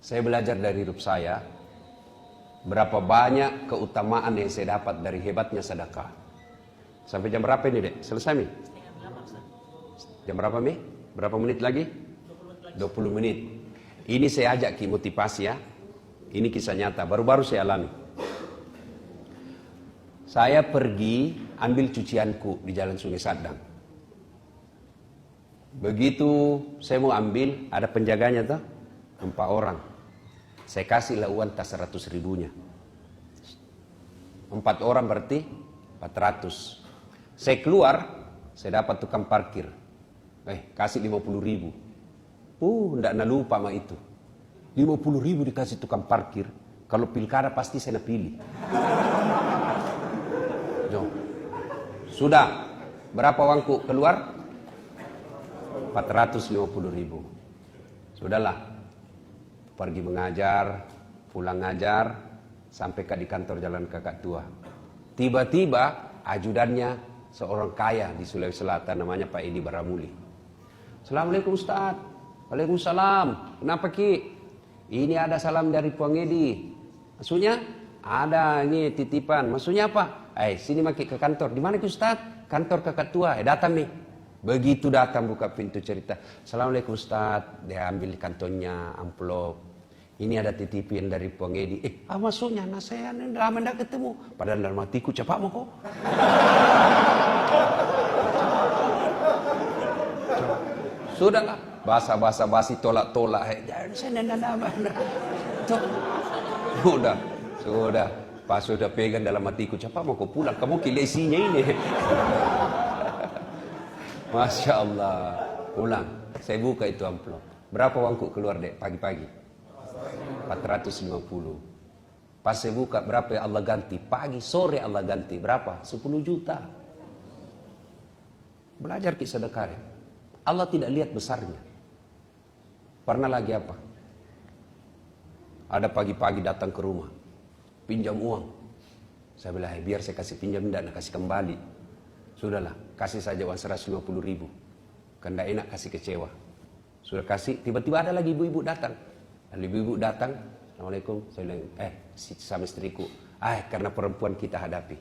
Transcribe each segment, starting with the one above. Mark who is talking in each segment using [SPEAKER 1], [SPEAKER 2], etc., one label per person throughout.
[SPEAKER 1] Saya belajar dari hidup saya, berapa banyak keutamaan yang saya dapat dari hebatnya sedekah. Sampai jam berapa ini, Dek? Selesai, Mi? Jam berapa, Mi? Berapa menit lagi? 20 menit. Ini saya ajak ki motivasi ya. Ini kisah nyata, baru-baru saya alami. Saya pergi ambil cucianku di Jalan Sungai Sadang. Begitu saya mau ambil, ada penjaganya tuh, 4 orang. Saya kasihlah uang tas 100 ribunya. 4 orang berarti 400. Saya keluar, saya dapat tukang parkir. Kasih 50 ribu. Ndak lupa sama itu. 50 ribu dikasih tukang parkir. Kalau pilkada pasti saya pilih. Sudah. Berapa uangku keluar? 450 ribu. Sudahlah. Pergi mengajar, pulang ngajar, sampai di kantor Jalan Kakak Tua. Tiba-tiba ajudannya seorang kaya di Sulawesi Selatan, namanya Pak Edi Baramuli. Assalamualaikum Ustaz. Waalaikumsalam. Kenapa Ki? Ini ada salam dari Puang Edi. Maksudnya? Ada ini titipan. Maksudnya apa? Sini maki ke kantor. Di mana Ki Ustaz? Kantor Kakak Tua. Datang nih. Begitu datang buka pintu cerita. Assalamualaikum Ustaz. Dia ambil di kantongnya amplop. Ini ada titipan dari Puang Edi. Maksudnya? Nah saya lama tidak ketemu. Padahal dalam hatiku cepat mau kok. Sudahlah. Basa-basa basi tolak-tolak. Saya tidak nama. Sudah. Pas sudah pegang dalam hatiku. Cepat mau kau pulang. Kamu kilesinya ini. Masya Allah. Pulang. Saya buka itu amplop. Berapa uangku keluar dek pagi-pagi? 450. Pas saya buka berapa ya Allah ganti? Pagi sore Allah ganti. Berapa? 10 juta. Belajar kisah sedekah ya. Allah tidak lihat besarnya. Pernah lagi apa? Ada pagi-pagi datang ke rumah. Pinjam uang. Saya bilang, biar saya kasih pinjam, tidak kasih kembali. Sudahlah, kasih saja uang 150 ribu. Kan tidak enak kasih kecewa. Sudah kasih, tiba-tiba ada lagi ibu-ibu datang. Lalu ibu-ibu datang, Assalamualaikum. Saya bilang, sama istriku. Karena perempuan kita hadapi.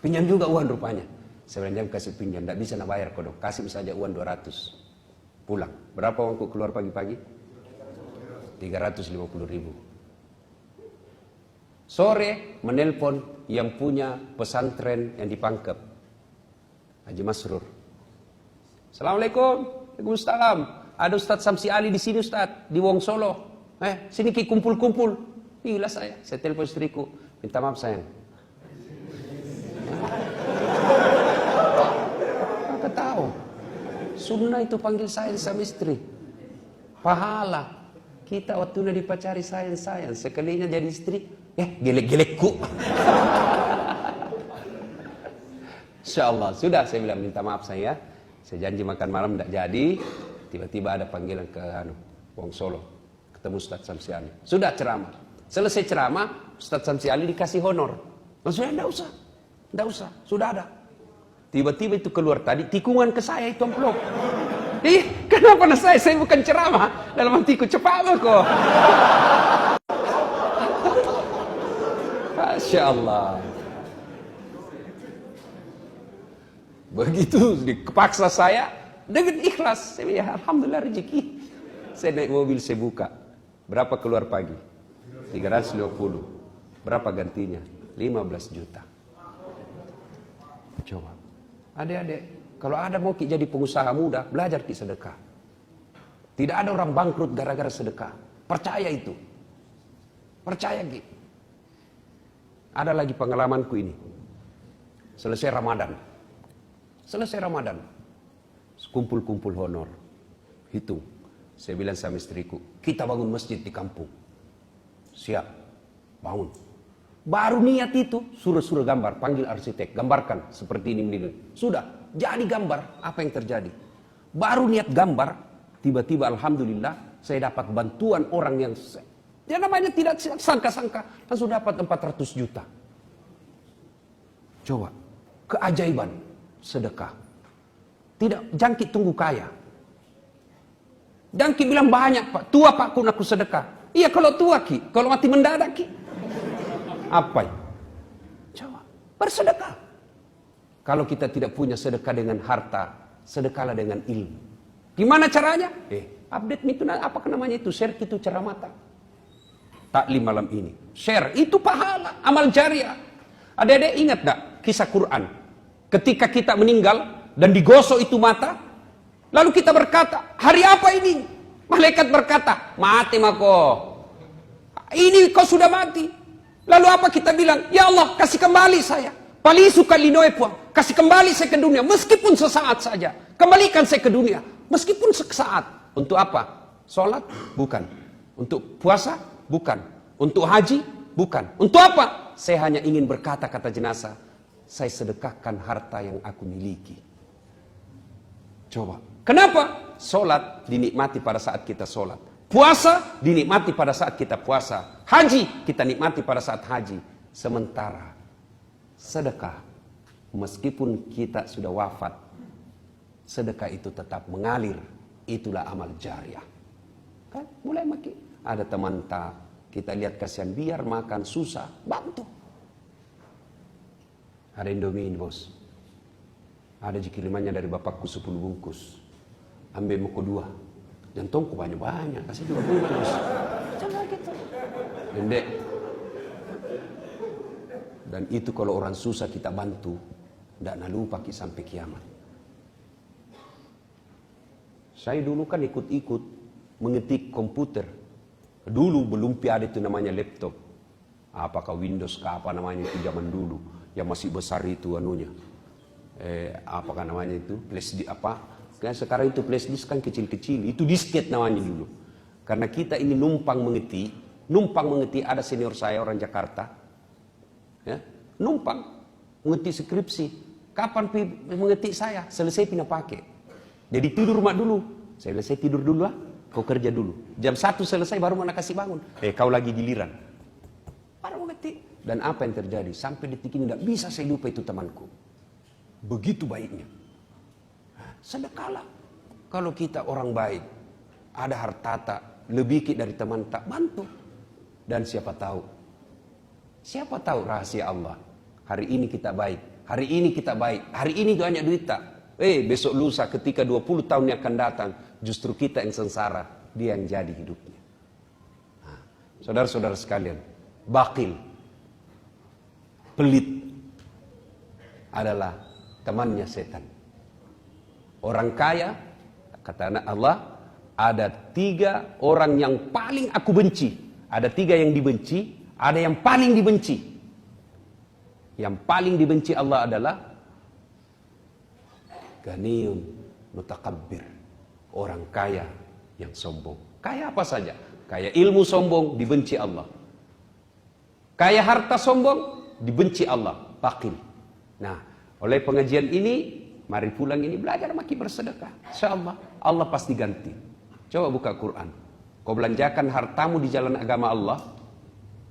[SPEAKER 1] Pinjam juga uang rupanya. Saya bilang, jangan kasih pinjam, tidak bisa nak bayar kodok. Kasih saja uang 200. Pulang. Berapa uangku keluar pagi-pagi? 350 ribu. Sore menelpon yang punya pesantren yang di Pangkep, Haji Masrur. Assalamualaikum. Waalaikumsalam. Ada Ustaz Samsi Ali di sini Ustaz, di Wong Solo. Sini ki kumpul-kumpul. Gila saya telepon istriku. Minta maaf sayang. Apa tahu? Sunnah itu panggil sayang sama istri. Pahala. Kita waktu dipacari sayang-sayang. Sekalinya jadi istri. Gelek-gelekku. Insyaallah. Sudah saya bilang minta maaf saya. Saya janji makan malam tidak jadi. Tiba-tiba ada panggilan ke Wong Solo. Ketemu Ustaz Samsi Ali. Sudah ceramah. Selesai ceramah, Ustaz Samsi Ali dikasih honor. Maksudnya tidak usah. Sudah ada. Tiba-tiba itu keluar tadi, tikungan ke saya itu amplop. Kenapa saya bukan ceramah? Dalam hatiku cepat kok. Masya Allah. Begitu dipaksa saya dengan ikhlas. Saya bilang, alhamdulillah rezeki. Saya naik mobil, saya buka. Berapa keluar pagi? 350. Berapa gantinya? 15 juta. Coba. Adik-adik, kalau ada mau jadi pengusaha muda, belajar ki sedekah. Tidak ada orang bangkrut gara-gara sedekah. Percaya itu. Percaya ki. Ada lagi pengalamanku ini. Selesai Ramadan. Kumpul-kumpul honor. Hitung. Saya bilang sama istriku, kita bangun masjid di kampung. Siap. Bangun. Baru niat itu, suruh gambar, panggil arsitek, gambarkan seperti ini. Sudah, jadi gambar, apa yang terjadi? Baru niat gambar, tiba-tiba alhamdulillah, saya dapat bantuan orang yang namanya tidak sangka-sangka, langsung dapat 400 juta. Coba, keajaiban sedekah. Tidak jangkit tunggu kaya. Jangan Ki bilang banyak Pak, tua Pak kun aku sedekah. Iya kalau tua Ki, kalau mati mendadak Ki. Apa ya? Coba, bersedekah. Kalau kita tidak punya sedekah dengan harta, sedekahlah dengan ilmu. Gimana caranya? Update itu apa namanya itu? Share itu ceramata. Taklim malam ini. Share, itu pahala, amal jariah. Adik-adik ingat tak kisah Quran? Ketika kita meninggal dan digosok itu mata, lalu kita berkata, hari apa ini? Malaikat berkata, mati mako. Ini kau sudah mati. Lalu apa kita bilang? Ya Allah, kasih kembali saya. Palisukan linoe puang. Kasih kembali saya ke dunia, meskipun sesaat saja. Kembalikan saya ke dunia, meskipun sesaat. Untuk apa? Sholat? Bukan. Untuk puasa? Bukan. Untuk haji? Bukan. Untuk apa? Saya hanya ingin berkata kata jenazah, saya sedekahkan harta yang aku miliki. Coba. Kenapa? Sholat dinikmati pada saat kita sholat. Puasa dinikmati pada saat kita puasa. Haji kita nikmati pada saat haji. Sementara sedekah, meskipun kita sudah wafat, sedekah itu tetap mengalir. Itulah amal jariah. Kan? Mulai makin ada teman tak, kita lihat kasihan, biar makan susah, bantu. Ada Indomie ini bos. Ada kirimannya dari bapakku 10 bungkus. Ambil muka 2. Jantongku banyak-banyak, kasih 2 bungkus. Coba gitu. Dendek. Dan itu kalau orang susah kita bantu, tidak lupa sampai kiamat. Saya dulu kan ikut-ikut mengetik komputer. Dulu belum ada itu namanya laptop. Apakah Windows ke apa namanya itu zaman dulu. Yang masih besar itu anunya. Apakah namanya itu? Flash disk apa? Kan sekarang itu flash disk kan kecil-kecil. Itu disket namanya dulu. Karena kita ini numpang mengetik. Numpang mengetik, ada senior saya orang Jakarta. Ya, numpang mengetik skripsi. Kapan mengetik saya? Selesai pindah pakai. Jadi tidur mak dulu. Saya selesai tidur dulu lah. Kau kerja dulu. Jam 1 selesai baru mana kasih bangun. Kau lagi giliran. Baru mengetik. Dan apa yang terjadi? Sampai detik ini tidak bisa saya lupa itu temanku. Begitu baiknya. Sedekahlah. Kalau kita orang baik, ada harta tak, lebih dari teman tak, bantu. Dan siapa tahu rahasia Allah. Hari ini kita baik. Hari ini kita baik. Hari ini banyak duit tak. Besok lusa ketika 20 tahun yang akan datang, justru kita yang sengsara, dia yang jadi hidupnya. Saudara-saudara sekalian, bakhil, pelit adalah temannya setan. Orang kaya, kata Allah, ada 3 orang yang paling aku benci. Ada 3 yang dibenci, ada yang paling dibenci. Yang paling dibenci Allah adalah ganiyun mutakabbir, orang kaya yang sombong. Kaya apa saja? Kaya ilmu sombong, dibenci Allah. Kaya harta sombong, dibenci Allah. Bakhil. Nah, oleh pengajian ini, mari pulang ini belajar makin bersedekah. InsyaAllah, Allah pasti ganti. Coba buka Quran. Kau belanjakan hartamu di jalan agama Allah,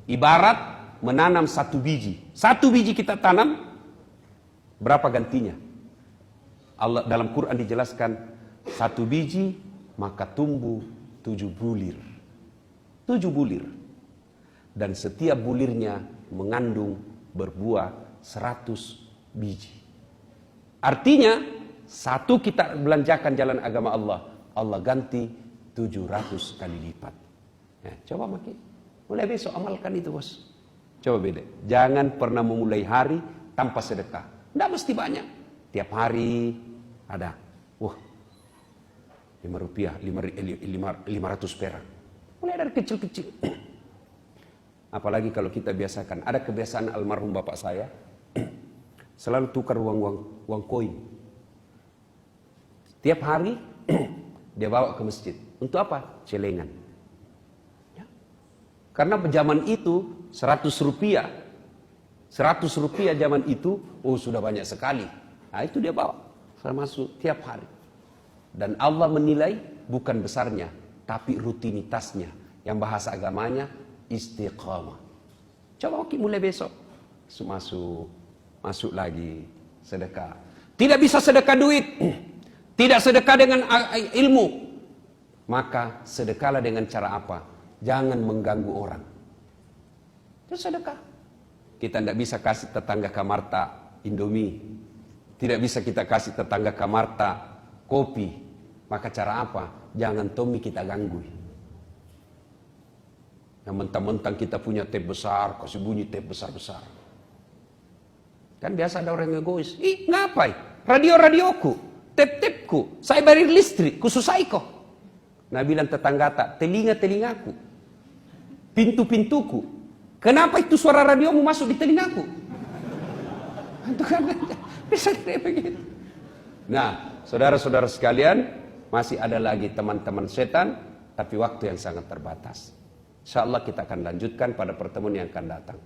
[SPEAKER 1] ibarat menanam 1 biji. 1 biji kita tanam, berapa gantinya? Allah dalam Quran dijelaskan 1 biji maka tumbuh 7 bulir. 7 bulir. Dan setiap bulirnya mengandung berbuah 100 biji. Artinya 1 kita belanjakan jalan agama Allah, Allah ganti 700 kali lipat. Coba makin. Mulai besok amalkan itu bos. Coba beda. Jangan pernah memulai hari tanpa sedekah. Tidak mesti banyak. Tiap hari ada. Wah, 5 rupiah, 500 perak. Mulai dari kecil-kecil. Apalagi kalau kita biasakan. Ada kebiasaan almarhum bapak saya. Selalu tukar uang koin. Tiap hari dia bawa ke masjid. Untuk apa? Celengan. Ya. Karena zaman itu 100 rupiah. 100 rupiah zaman itu, sudah banyak sekali. Nah itu dia bawa. Termasuk tiap hari. Dan Allah menilai bukan besarnya, tapi rutinitasnya. Yang bahasa agamanya istiqamah. Coba mulai besok. Masuk lagi sedekah. Tidak bisa sedekah duit. Tidak sedekah dengan ilmu. Maka sedekahlah dengan cara apa? Jangan mengganggu orang. Itu sedekah. Kita tidak bisa kasih tetangga kamarta Indomie. Tidak bisa kita kasih tetangga kamarta kopi. Maka cara apa? Jangan Tommy kita ganggu. Yang mentang-mentang kita punya teh besar, kasih bunyi teh besar-besar. Kan biasa ada orang yang egois. Ih, ngapain? Radio-radioku, tep-tepku, saya bayar listrik, khusus kok. Nah bilang tetangga tak, telinga-telingaku, pintu-pintuku. Kenapa itu suara radiomu masuk di telingaku? Itu kan bisa kayak begitu. Nah, saudara-saudara sekalian, masih ada lagi teman-teman setan, tapi waktu yang sangat terbatas. Insya Allah kita akan lanjutkan pada pertemuan yang akan datang.